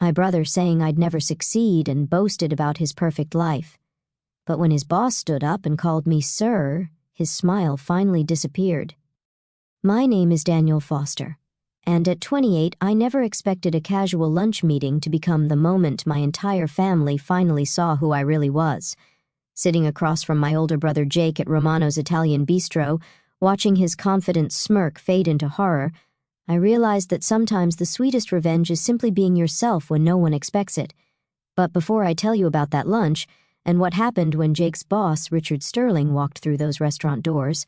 My brother saying I'd never succeed and boasted about his perfect life. But when his boss stood up and called me sir, his smile finally disappeared. My name is Daniel Foster, and at 28 I never expected a casual lunch meeting to become the moment my entire family finally saw who I really was. Sitting across from my older brother Jake at Romano's Italian bistro, watching his confident smirk fade into horror, I realized that sometimes the sweetest revenge is simply being yourself when no one expects it. But before I tell you about that lunch, and what happened when Jake's boss, Richard Sterling, walked through those restaurant doors,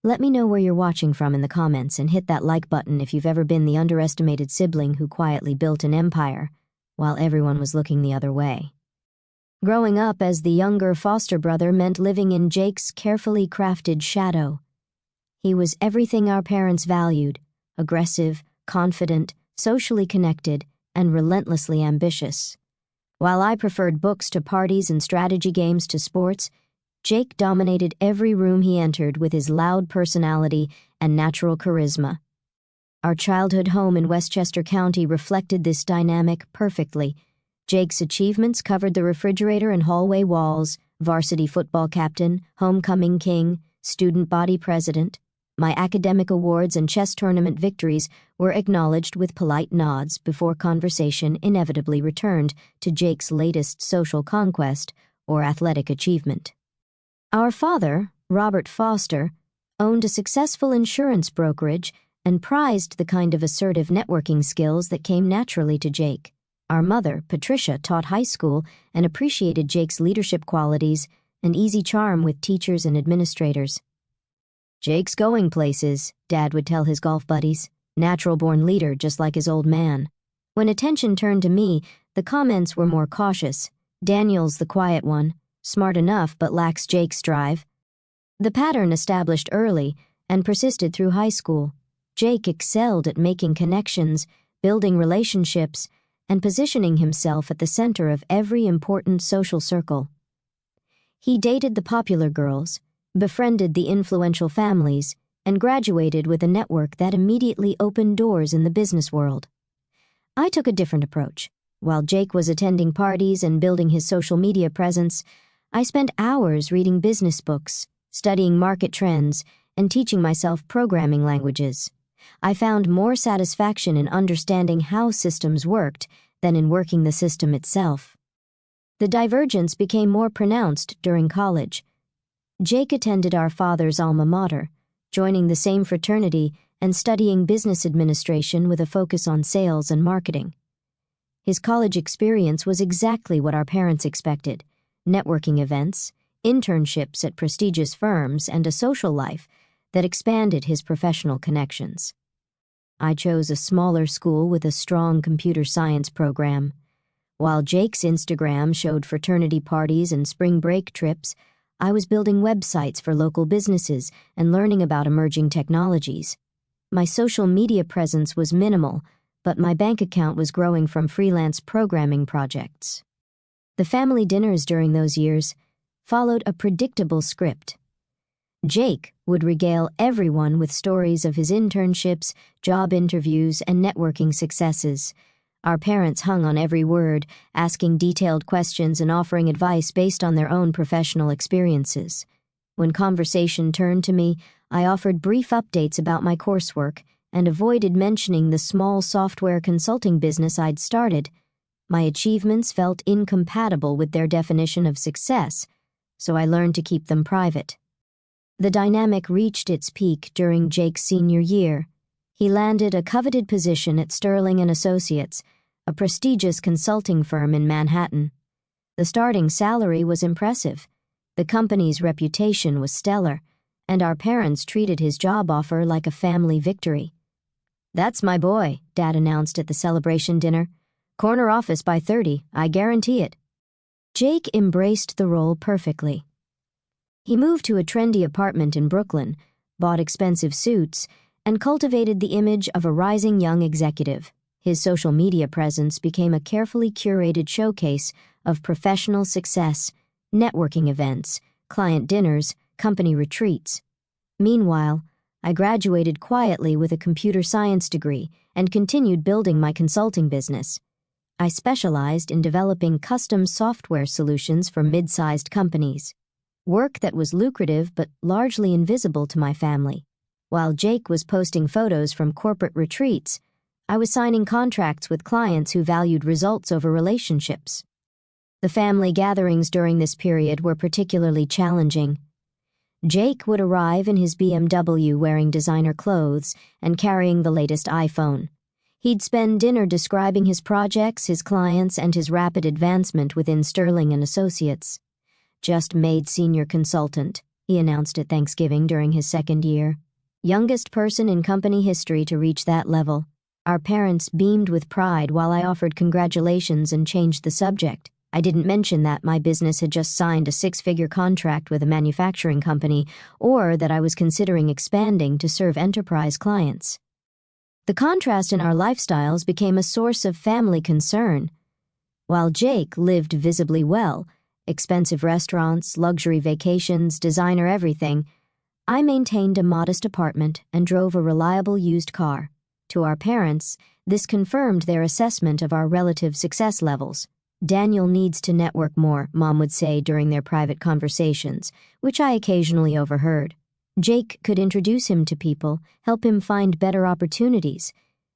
let me know where you're watching from in the comments and hit that like button if you've ever been the underestimated sibling who quietly built an empire while everyone was looking the other way. Growing up as the younger foster brother meant living in Jake's carefully crafted shadow. He was everything our parents valued: aggressive, confident, socially connected, and relentlessly ambitious. While I preferred books to parties and strategy games to sports, Jake dominated every room he entered with his loud personality and natural charisma. Our childhood home in Westchester County reflected this dynamic perfectly. Jake's achievements covered the refrigerator and hallway walls: varsity football captain, homecoming king, student body president. My academic awards and chess tournament victories were acknowledged with polite nods before conversation inevitably returned to Jake's latest social conquest or athletic achievement. Our father, Robert Foster, owned a successful insurance brokerage and prized the kind of assertive networking skills that came naturally to Jake. Our mother, Patricia, taught high school and appreciated Jake's leadership qualities and easy charm with teachers and administrators. "Jake's going places," Dad would tell his golf buddies. "Natural-born leader, just like his old man." When attention turned to me, the comments were more cautious. "Daniel's the quiet one, smart enough but lacks Jake's drive." The pattern established early and persisted through high school. Jake excelled at making connections, building relationships, and positioning himself at the center of every important social circle. He dated the popular girls, befriended the influential families, and graduated with a network that immediately opened doors in the business world. I took a different approach. While Jake was attending parties and building his social media presence, I spent hours reading business books, studying market trends, and teaching myself programming languages. I found more satisfaction in understanding how systems worked than in working the system itself. The divergence became more pronounced during college. Jake attended our father's alma mater, joining the same fraternity and studying business administration with a focus on sales and marketing. His college experience was exactly what our parents expected: networking events, internships at prestigious firms, and a social life that expanded his professional connections. I chose a smaller school with a strong computer science program. While Jake's Instagram showed fraternity parties and spring break trips, I was building websites for local businesses and learning about emerging technologies. My social media presence was minimal, but my bank account was growing from freelance programming projects. The family dinners during those years followed a predictable script. Jake would regale everyone with stories of his internships, job interviews, and networking successes. Our parents hung on every word, asking detailed questions and offering advice based on their own professional experiences. When conversation turned to me, I offered brief updates about my coursework and avoided mentioning the small software consulting business I'd started. My achievements felt incompatible with their definition of success, so I learned to keep them private. The dynamic reached its peak during Jake's senior year. He landed a coveted position at Sterling & Associates, a prestigious consulting firm in Manhattan. The starting salary was impressive, the company's reputation was stellar, and our parents treated his job offer like a family victory. "That's my boy," Dad announced at the celebration dinner. "Corner office by 30, I guarantee it." Jake embraced the role perfectly. He moved to a trendy apartment in Brooklyn, bought expensive suits, and cultivated the image of a rising young executive. His social media presence became a carefully curated showcase of professional success, networking events, client dinners, company retreats. Meanwhile, I graduated quietly with a computer science degree and continued building my consulting business. I specialized in developing custom software solutions for mid-sized companies, work that was lucrative but largely invisible to my family. While Jake was posting photos from corporate retreats, I was signing contracts with clients who valued results over relationships. The family gatherings during this period were particularly challenging. Jake would arrive in his BMW wearing designer clothes and carrying the latest iPhone. He'd spend dinner describing his projects, his clients, and his rapid advancement within Sterling and Associates. "Just made senior consultant," he announced at Thanksgiving during his second year. "Youngest person in company history to reach that level." Our parents beamed with pride while I offered congratulations and changed the subject. I didn't mention that my business had just signed a 6-figure contract with a manufacturing company, or that I was considering expanding to serve enterprise clients. The contrast in our lifestyles became a source of family concern. While Jake lived visibly well, expensive restaurants, luxury vacations, designer everything, I maintained a modest apartment and drove a reliable used car. To our parents, this confirmed their assessment of our relative success levels. "Daniel needs to network more," Mom would say during their private conversations, which I occasionally overheard. Jake could introduce him to people, help him find better opportunities.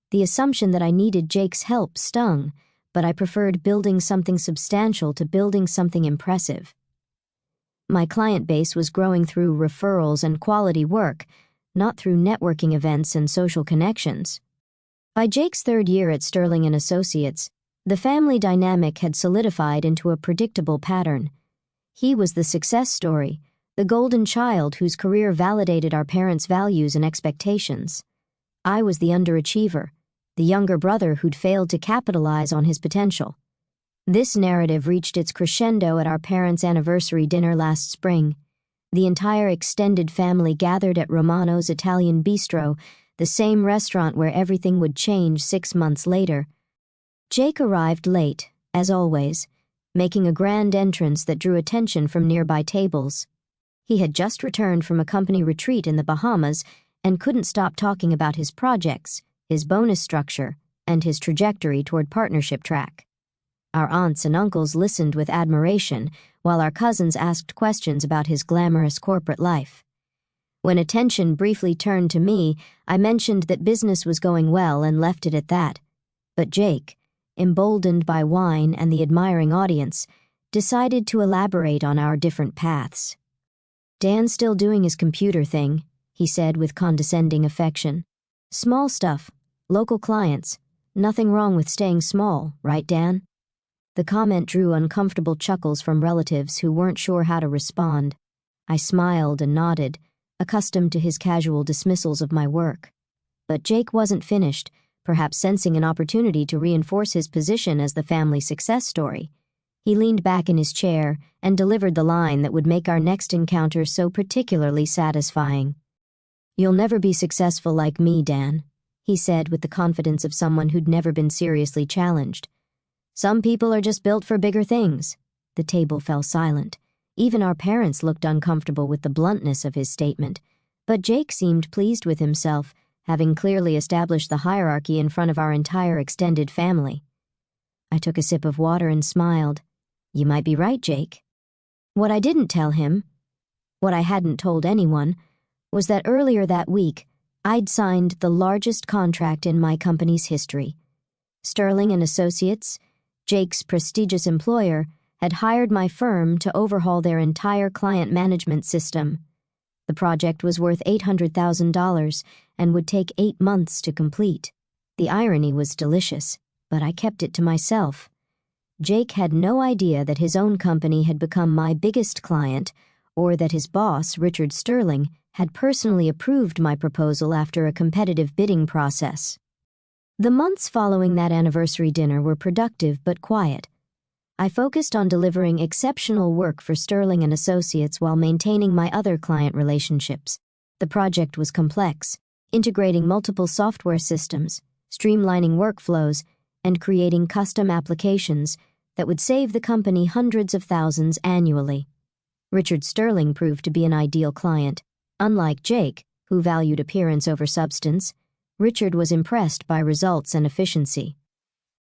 The assumption that I needed Jake's help stung, but I preferred building something substantial to building something impressive. My client base was growing through referrals and quality work, not through networking events and social connections. By Jake's third year at Sterling and Associates, the family dynamic had solidified into a predictable pattern. He was the success story, the golden child whose career validated our parents' values and expectations. I was the underachiever, the younger brother who'd failed to capitalize on his potential. This narrative reached its crescendo at our parents' anniversary dinner last spring. The entire extended family gathered at Romano's Italian Bistro, the same restaurant where everything would change 6 months later. Jake arrived late, as always, making a grand entrance that drew attention from nearby tables. He had just returned from a company retreat in the Bahamas and couldn't stop talking about his projects, his bonus structure, and his trajectory toward partnership track. Our aunts and uncles listened with admiration, while our cousins asked questions about his glamorous corporate life. When attention briefly turned to me, I mentioned that business was going well and left it at that. But Jake, emboldened by wine and the admiring audience, decided to elaborate on our different paths. "Dan's still doing his computer thing," he said with condescending affection. "Small stuff, local clients. Nothing wrong with staying small, right, Dan?" The comment drew uncomfortable chuckles from relatives who weren't sure how to respond. I smiled and nodded, accustomed to his casual dismissals of my work. But Jake wasn't finished, perhaps sensing an opportunity to reinforce his position as the family success story. He leaned back in his chair and delivered the line that would make our next encounter so particularly satisfying. "You'll never be successful like me, Dan," he said with the confidence of someone who'd never been seriously challenged. "Some people are just built for bigger things." The table fell silent. Even our parents looked uncomfortable with the bluntness of his statement, but Jake seemed pleased with himself, having clearly established the hierarchy in front of our entire extended family. I took a sip of water and smiled. "You might be right, Jake." What I didn't tell him, what I hadn't told anyone, was that earlier that week, I'd signed the largest contract in my company's history. Sterling and Associates, Jake's prestigious employer, had hired my firm to overhaul their entire client management system. The project was worth $800,000 and would take 8 months to complete. The irony was delicious, but I kept it to myself. Jake had no idea that his own company had become my biggest client, or that his boss, Richard Sterling, had personally approved my proposal after a competitive bidding process. The months following that anniversary dinner were productive but quiet. I focused on delivering exceptional work for Sterling and Associates while maintaining my other client relationships. The project was complex, integrating multiple software systems, streamlining workflows, and creating custom applications that would save the company hundreds of thousands annually. Richard Sterling proved to be an ideal client. Unlike Jake, who valued appearance over substance, Richard was impressed by results and efficiency.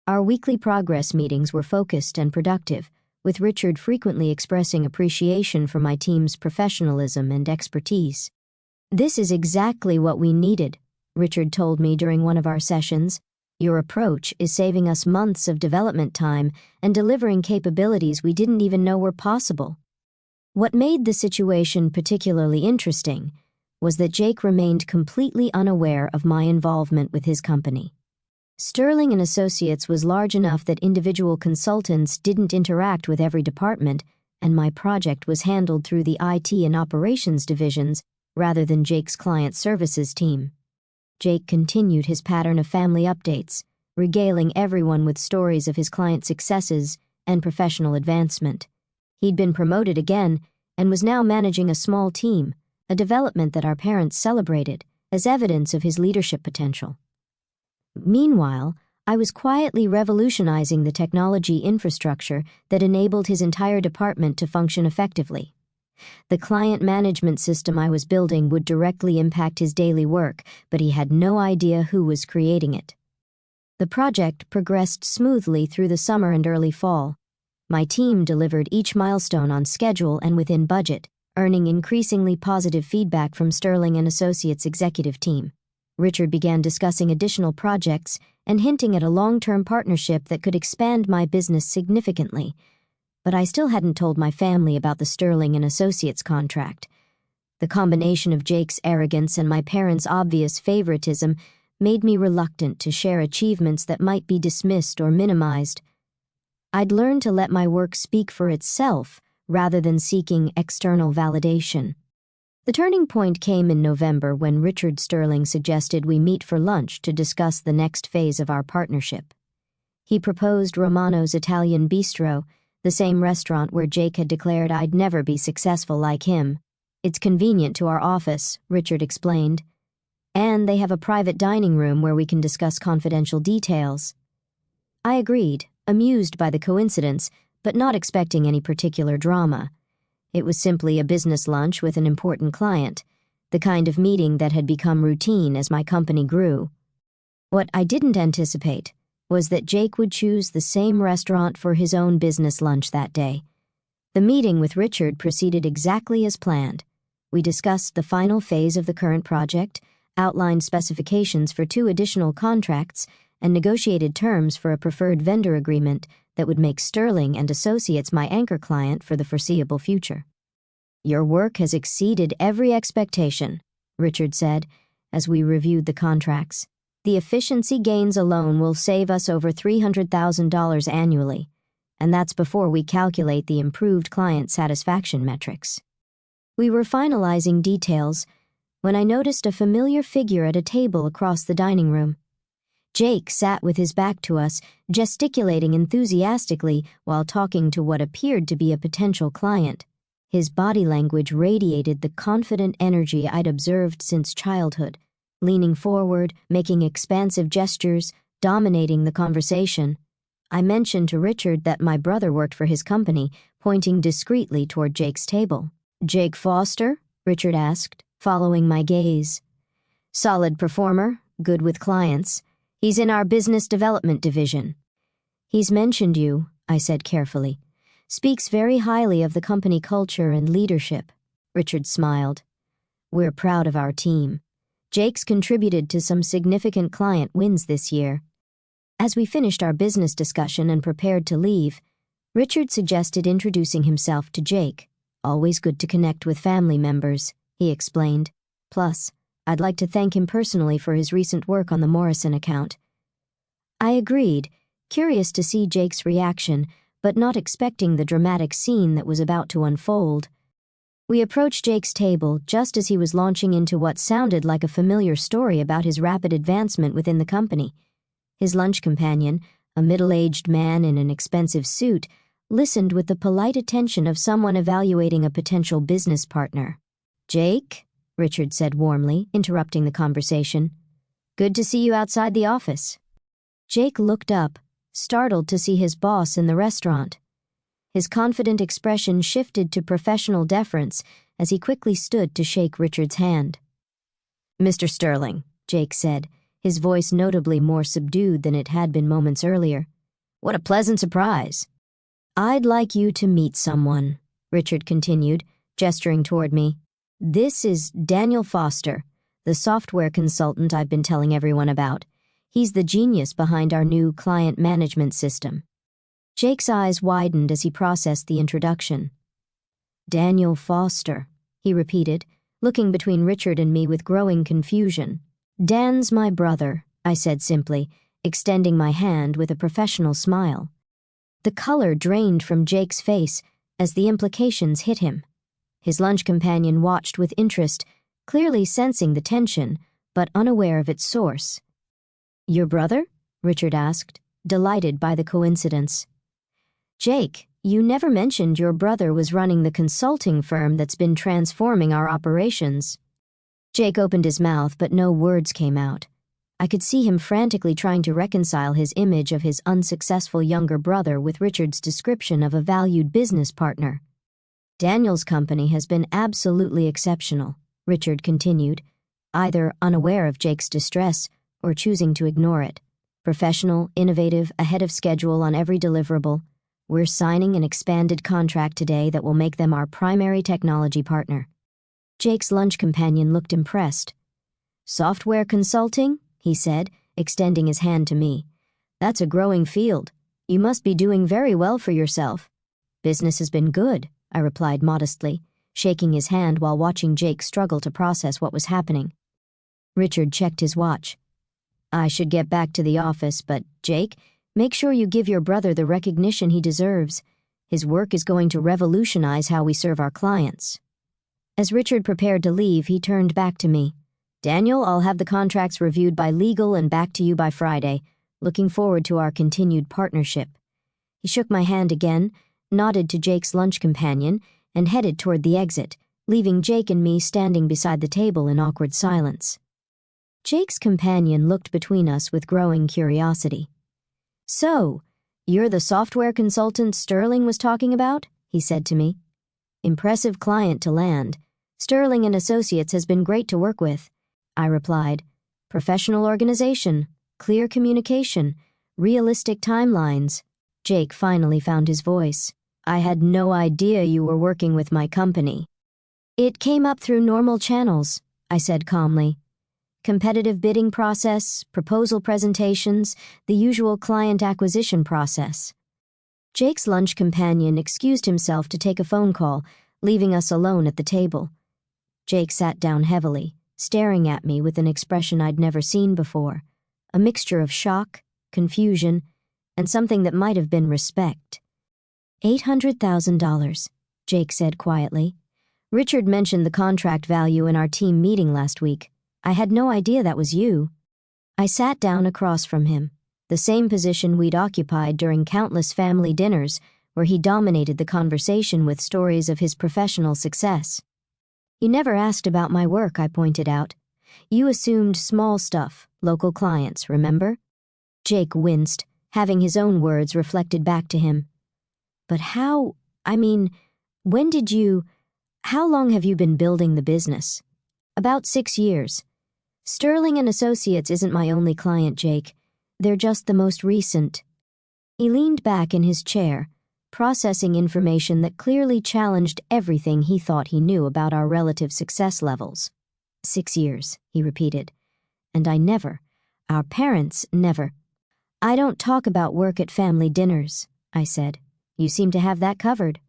Our weekly progress meetings were focused and productive, with Richard frequently expressing appreciation for my team's professionalism and expertise. "This is exactly what we needed," Richard told me during one of our sessions. "Your approach is saving us months of development time and delivering capabilities we didn't even know were possible." What made the situation particularly interesting was that Jake remained completely unaware of my involvement with his company. Sterling & Associates was large enough that individual consultants didn't interact with every department, and my project was handled through the IT and operations divisions rather than Jake's client services team. Jake continued his pattern of family updates, regaling everyone with stories of his client successes and professional advancement. He'd been promoted again and was now managing a small team, a development that our parents celebrated as evidence of his leadership potential. Meanwhile, I was quietly revolutionizing the technology infrastructure that enabled his entire department to function effectively. The client management system I was building would directly impact his daily work, but he had no idea who was creating it. The project progressed smoothly through the summer and early fall. My team delivered each milestone on schedule and within budget, earning increasingly positive feedback from Sterling & Associates' executive team. Richard began discussing additional projects and hinting at a long-term partnership that could expand my business significantly. But I still hadn't told my family about the Sterling & Associates contract. The combination of Jake's arrogance and my parents' obvious favoritism made me reluctant to share achievements that might be dismissed or minimized. I'd learned to let my work speak for itself rather than seeking external validation. The turning point came in November when Richard Sterling suggested we meet for lunch to discuss the next phase of our partnership. He proposed Romano's Italian Bistro, the same restaurant where Jake had declared I'd never be successful like him. "It's convenient to our office," Richard explained, "and they have a private dining room where we can discuss confidential details." I agreed, amused by the coincidence, but not expecting any particular drama. It was simply a business lunch with an important client, the kind of meeting that had become routine as my company grew. What I didn't anticipate was that Jake would choose the same restaurant for his own business lunch that day. The meeting with Richard proceeded exactly as planned. We discussed the final phase of the current project, outlined specifications for 2 additional contracts, and negotiated terms for a preferred vendor agreement that would make Sterling & Associates my anchor client for the foreseeable future. "Your work has exceeded every expectation," Richard said, as we reviewed the contracts. "The efficiency gains alone will save us over $300,000 annually, and that's before we calculate the improved client satisfaction metrics." We were finalizing details when I noticed a familiar figure at a table across the dining room. Jake sat with his back to us, gesticulating enthusiastically while talking to what appeared to be a potential client. His body language radiated the confident energy I'd observed since childhood, leaning forward, making expansive gestures, dominating the conversation. I mentioned to Richard that my brother worked for his company, pointing discreetly toward Jake's table. "Jake Foster?" Richard asked, following my gaze. "Solid performer, good with clients. He's in our business development division." "He's mentioned you," I said carefully. "Speaks very highly of the company culture and leadership." Richard smiled. "We're proud of our team. Jake's contributed to some significant client wins this year." As we finished our business discussion and prepared to leave, Richard suggested introducing himself to Jake. "Always good to connect with family members," he explained. "Plus, I'd like to thank him personally for his recent work on the Morrison account." I agreed, curious to see Jake's reaction, but not expecting the dramatic scene that was about to unfold. We approached Jake's table just as he was launching into what sounded like a familiar story about his rapid advancement within the company. His lunch companion, a middle-aged man in an expensive suit, listened with the polite attention of someone evaluating a potential business partner. "Jake?" Richard said warmly, interrupting the conversation. "Good to see you outside the office." Jake looked up, startled to see his boss in the restaurant. His confident expression shifted to professional deference as he quickly stood to shake Richard's hand. "Mr. Sterling," Jake said, his voice notably more subdued than it had been moments earlier. What a pleasant surprise. I'd like you to meet someone, Richard continued, gesturing toward me. This is Daniel Foster, the software consultant I've been telling everyone about. He's the genius behind our new client management system. Jake's eyes widened as he processed the introduction. Daniel Foster, he repeated, looking between Richard and me with growing confusion. Dan's my brother, I said simply, extending my hand with a professional smile. The color drained from Jake's face as the implications hit him. His lunch companion watched with interest, clearly sensing the tension, but unaware of its source. Your brother? Richard asked, delighted by the coincidence. Jake, you never mentioned your brother was running the consulting firm that's been transforming our operations. Jake opened his mouth, but no words came out. I could see him frantically trying to reconcile his image of his unsuccessful younger brother with Richard's description of a valued business partner. Daniel's company has been absolutely exceptional, Richard continued, either unaware of Jake's distress or choosing to ignore it. Professional, innovative, ahead of schedule on every deliverable. We're signing an expanded contract today that will make them our primary technology partner. Jake's lunch companion looked impressed. Software consulting? He said, extending his hand to me. That's a growing field. You must be doing very well for yourself. Business has been good, I replied modestly, shaking his hand while watching Jake struggle to process what was happening. Richard checked his watch. I should get back to the office, but, Jake, make sure you give your brother the recognition he deserves. His work is going to revolutionize how we serve our clients. As Richard prepared to leave, he turned back to me. Daniel, I'll have the contracts reviewed by legal and back to you by Friday. Looking forward to our continued partnership. He shook my hand again, nodded to Jake's lunch companion, and headed toward the exit, leaving Jake and me standing beside the table in awkward silence. Jake's companion looked between us with growing curiosity. So, you're the software consultant Sterling was talking about? He said to me. Impressive client to land. Sterling and Associates has been great to work with, I replied. Professional organization, clear communication, realistic timelines. Jake finally found his voice. I had no idea you were working with my company. It came up through normal channels, I said calmly. Competitive bidding process, proposal presentations, the usual client acquisition process. Jake's lunch companion excused himself to take a phone call, leaving us alone at the table. Jake sat down heavily, staring at me with an expression I'd never seen before, a mixture of shock, confusion, and something that might have been respect. $800,000, Jake said quietly. Richard mentioned the contract value in our team meeting last week. I had no idea that was you. I sat down across from him, the same position we'd occupied during countless family dinners where he dominated the conversation with stories of his professional success. You never asked about my work, I pointed out. You assumed small stuff, local clients, remember? Jake winced, having his own words reflected back to him. But how long have you been building the business? About 6 years. Sterling and Associates isn't my only client, Jake. They're just the most recent. He leaned back in his chair, processing information that clearly challenged everything he thought he knew about our relative success levels. 6 years, he repeated. And our parents never. I don't talk about work at family dinners, I said. You seem to have that covered.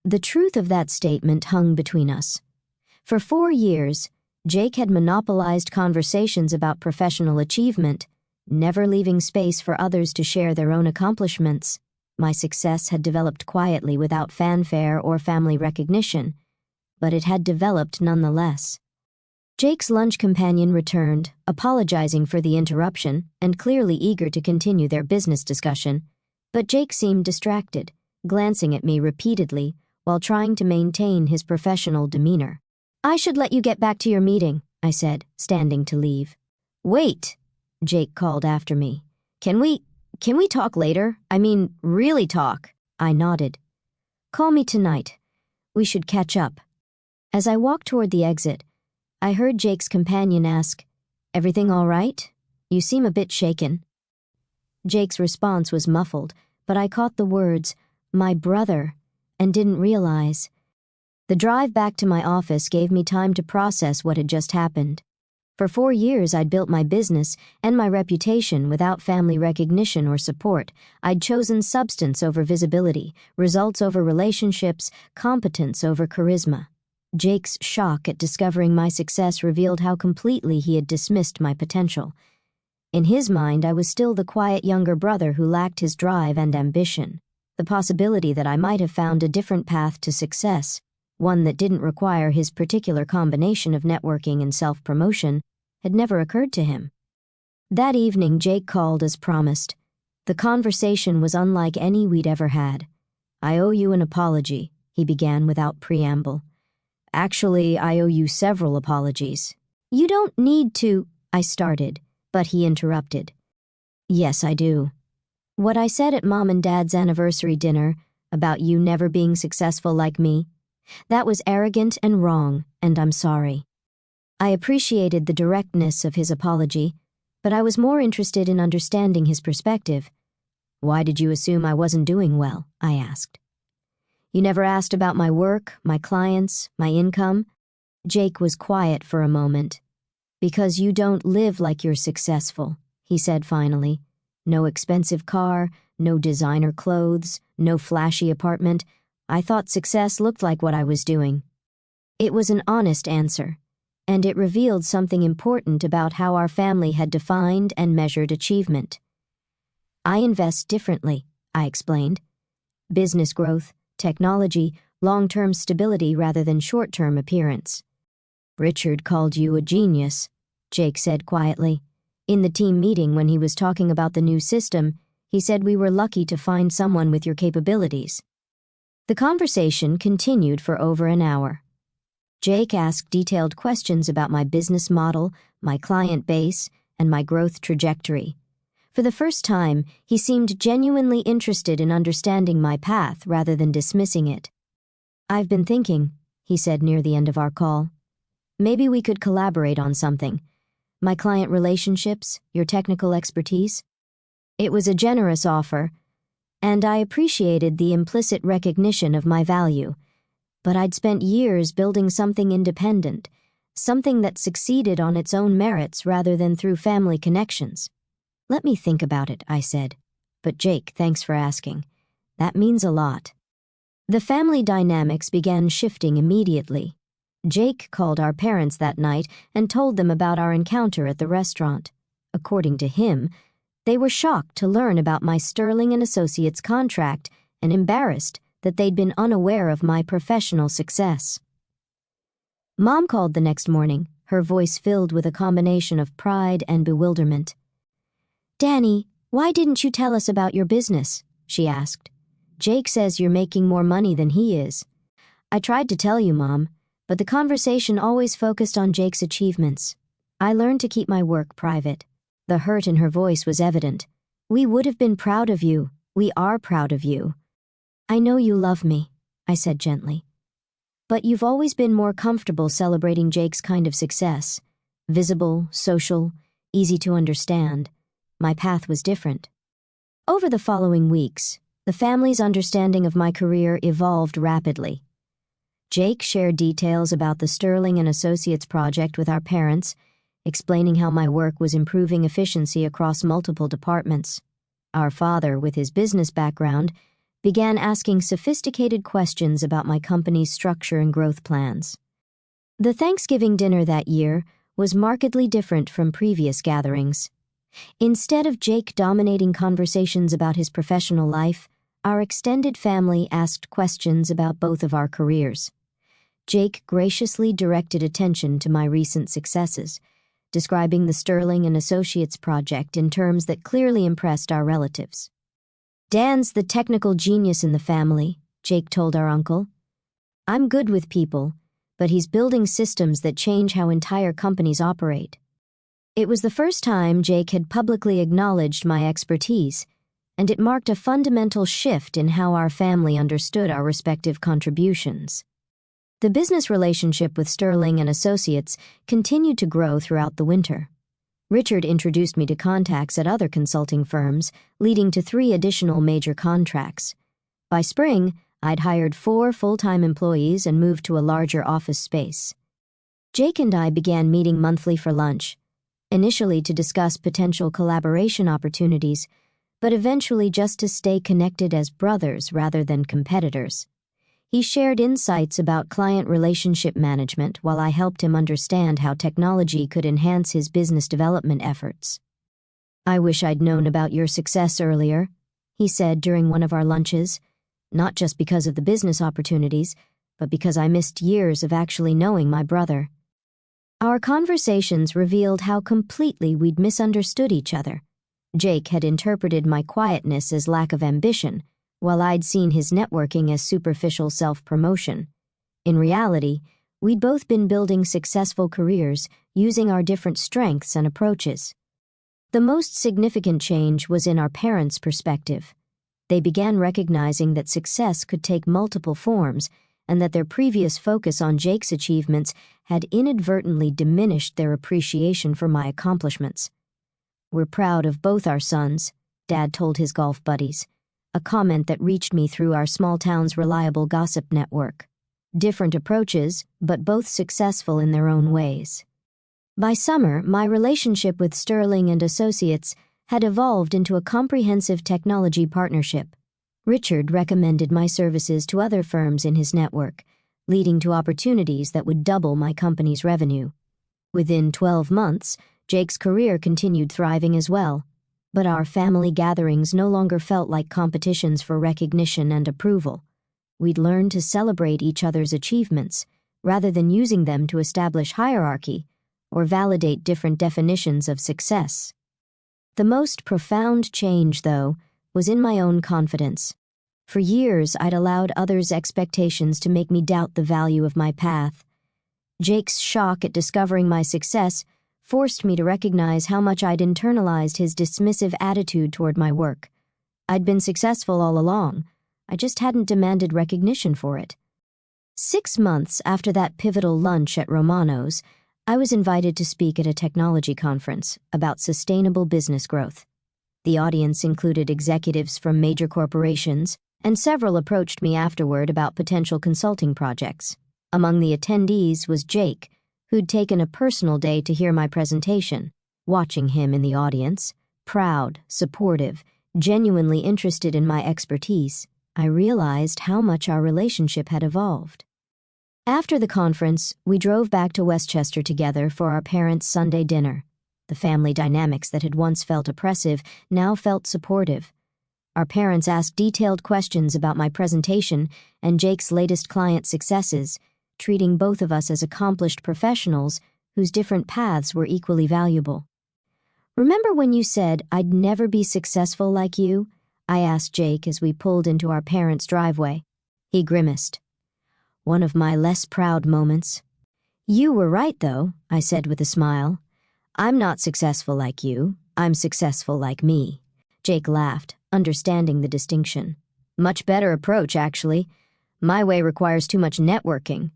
The truth of that statement hung between us. For 4 years, Jake had monopolized conversations about professional achievement, never leaving space for others to share their own accomplishments. My success had developed quietly without fanfare or family recognition, but it had developed nonetheless. Jake's lunch companion returned, apologizing for the interruption and clearly eager to continue their business discussion, but Jake seemed distracted, glancing at me repeatedly while trying to maintain his professional demeanor. I should let you get back to your meeting, I said, standing to leave. Wait, Jake called after me. Can we talk later? Really talk. I nodded. Call me tonight. We should catch up. As I walked toward the exit, I heard Jake's companion ask, Everything all right? You seem a bit shaken. Jake's response was muffled, but I caught the words, "My brother," and didn't realize. The drive back to my office gave me time to process what had just happened. For 4 years, I'd built my business and my reputation without family recognition or support. I'd chosen substance over visibility, results over relationships, competence over charisma. Jake's shock at discovering my success revealed how completely he had dismissed my potential. In his mind, I was still the quiet younger brother who lacked his drive and ambition. The possibility that I might have found a different path to success, one that didn't require his particular combination of networking and self-promotion, had never occurred to him. That evening, Jake called as promised. The conversation was unlike any we'd ever had. "I owe you an apology," he began without preamble. "Actually, I owe you several apologies." "You don't need to," I started, but he interrupted. "Yes, I do. What I said at Mom and Dad's anniversary dinner about you never being successful like me, that was arrogant and wrong, and I'm sorry." I appreciated the directness of his apology, but I was more interested in understanding his perspective. "Why did you assume I wasn't doing well?" I asked. "You never asked about my work, my clients, my income?" Jake was quiet for a moment. "Because you don't live like you're successful," he said finally. "No expensive car, no designer clothes, no flashy apartment. I thought success looked like what I was doing." It was an honest answer, and it revealed something important about how our family had defined and measured achievement. "I invest differently," I explained. "Business growth, technology, long-term stability rather than short-term appearance." "Richard called you a genius," Jake said quietly. "In the team meeting when he was talking about the new system, he said we were lucky to find someone with your capabilities." The conversation continued for over an hour. Jake asked detailed questions about my business model, my client base, and my growth trajectory. For the first time, he seemed genuinely interested in understanding my path rather than dismissing it. "I've been thinking," he said near the end of our call. "Maybe we could collaborate on something. My client relationships, your technical expertise." It was a generous offer, and I appreciated the implicit recognition of my value. But I'd spent years building something independent, something that succeeded on its own merits rather than through family connections. "Let me think about it," I said. "But Jake, thanks for asking. That means a lot." The family dynamics began shifting immediately. Jake called our parents that night and told them about our encounter at the restaurant. According to him, they were shocked to learn about my Sterling and Associates contract and embarrassed that they'd been unaware of my professional success. Mom called the next morning, her voice filled with a combination of pride and bewilderment. "Danny, why didn't you tell us about your business?" she asked. "Jake says you're making more money than he is." "I tried to tell you, Mom, but the conversation always focused on Jake's achievements. I learned to keep my work private." The hurt in her voice was evident. "We would have been proud of you. We are proud of you." "I know you love me," I said gently. "But you've always been more comfortable celebrating Jake's kind of success. Visible, social, easy to understand. My path was different." Over the following weeks, the family's understanding of my career evolved rapidly. Jake shared details about the Sterling and Associates project with our parents, explaining how my work was improving efficiency across multiple departments. Our father, with his business background, began asking sophisticated questions about my company's structure and growth plans. The Thanksgiving dinner that year was markedly different from previous gatherings. Instead of Jake dominating conversations about his professional life, our extended family asked questions about both of our careers. Jake graciously directed attention to my recent successes, describing the Sterling and Associates project in terms that clearly impressed our relatives. "Dan's the technical genius in the family," Jake told our uncle. "I'm good with people, but he's building systems that change how entire companies operate." It was the first time Jake had publicly acknowledged my expertise, and it marked a fundamental shift in how our family understood our respective contributions. The business relationship with Sterling and Associates continued to grow throughout the winter. Richard introduced me to contacts at other consulting firms, leading to 3 additional major contracts. By spring, I'd hired 4 full-time employees and moved to a larger office space. Jake and I began meeting monthly for lunch, initially to discuss potential collaboration opportunities, but eventually just to stay connected as brothers rather than competitors. He shared insights about client relationship management while I helped him understand how technology could enhance his business development efforts. "I wish I'd known about your success earlier," he said during one of our lunches, not just because of the business opportunities, but because I missed years of actually knowing my brother. Our conversations revealed how completely we'd misunderstood each other. Jake had interpreted my quietness as lack of ambition, while I'd seen his networking as superficial self-promotion. In reality, we'd both been building successful careers using our different strengths and approaches. The most significant change was in our parents' perspective. They began recognizing that success could take multiple forms and that their previous focus on Jake's achievements had inadvertently diminished their appreciation for my accomplishments. "We're proud of both our sons," Dad told his golf buddies, a comment that reached me through our small town's reliable gossip network. Different approaches, but both successful in their own ways. By summer, my relationship with Sterling and Associates had evolved into a comprehensive technology partnership. Richard recommended my services to other firms in his network, leading to opportunities that would double my company's revenue. Within 12 months, Jake's career continued thriving as well, but our family gatherings no longer felt like competitions for recognition and approval. We'd learned to celebrate each other's achievements, rather than using them to establish hierarchy or validate different definitions of success. The most profound change, though, was in my own confidence. For years, I'd allowed others' expectations to make me doubt the value of my path. Jake's shock at discovering my success forced me to recognize how much I'd internalized his dismissive attitude toward my work. I'd been successful all along. I just hadn't demanded recognition for it. 6 months after that pivotal lunch at Romano's, I was invited to speak at a technology conference about sustainable business growth. The audience included executives from major corporations, and several approached me afterward about potential consulting projects. Among the attendees was Jake, who'd taken a personal day to hear my presentation. Watching him in the audience, proud, supportive, genuinely interested in my expertise, I realized how much our relationship had evolved. After the conference, we drove back to Westchester together for our parents' Sunday dinner. The family dynamics that had once felt oppressive now felt supportive. Our parents asked detailed questions about my presentation and Jake's latest client successes, treating both of us as accomplished professionals whose different paths were equally valuable. "Remember when you said I'd never be successful like you?" I asked Jake as we pulled into our parents' driveway. He grimaced. "One of my less proud moments." "You were right, though," I said with a smile. "I'm not successful like you. I'm successful like me." Jake laughed, understanding the distinction. "Much better approach, actually. My way requires too much networking."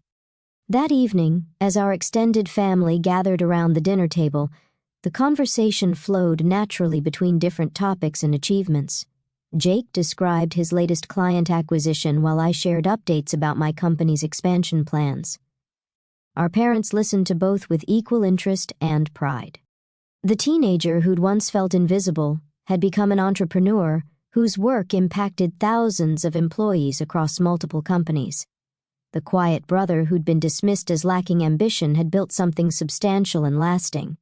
That evening, as our extended family gathered around the dinner table, the conversation flowed naturally between different topics and achievements. Jake described his latest client acquisition while I shared updates about my company's expansion plans. Our parents listened to both with equal interest and pride. The teenager who'd once felt invisible had become an entrepreneur whose work impacted thousands of employees across multiple companies. The quiet brother who'd been dismissed as lacking ambition had built something substantial and lasting.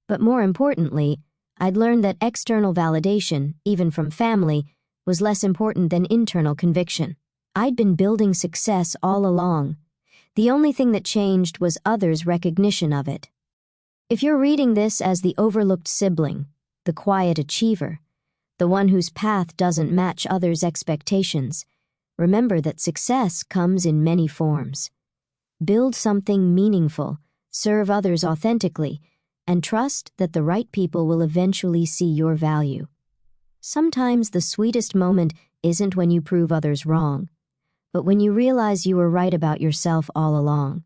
But more importantly, I'd learned that external validation, even from family, was less important than internal conviction. I'd been building success all along. The only thing that changed was others' recognition of it. If you're reading this as the overlooked sibling, the quiet achiever, the one whose path doesn't match others' expectations, remember that success comes in many forms. Build something meaningful, serve others authentically, and trust that the right people will eventually see your value. Sometimes the sweetest moment isn't when you prove others wrong, but when you realize you were right about yourself all along.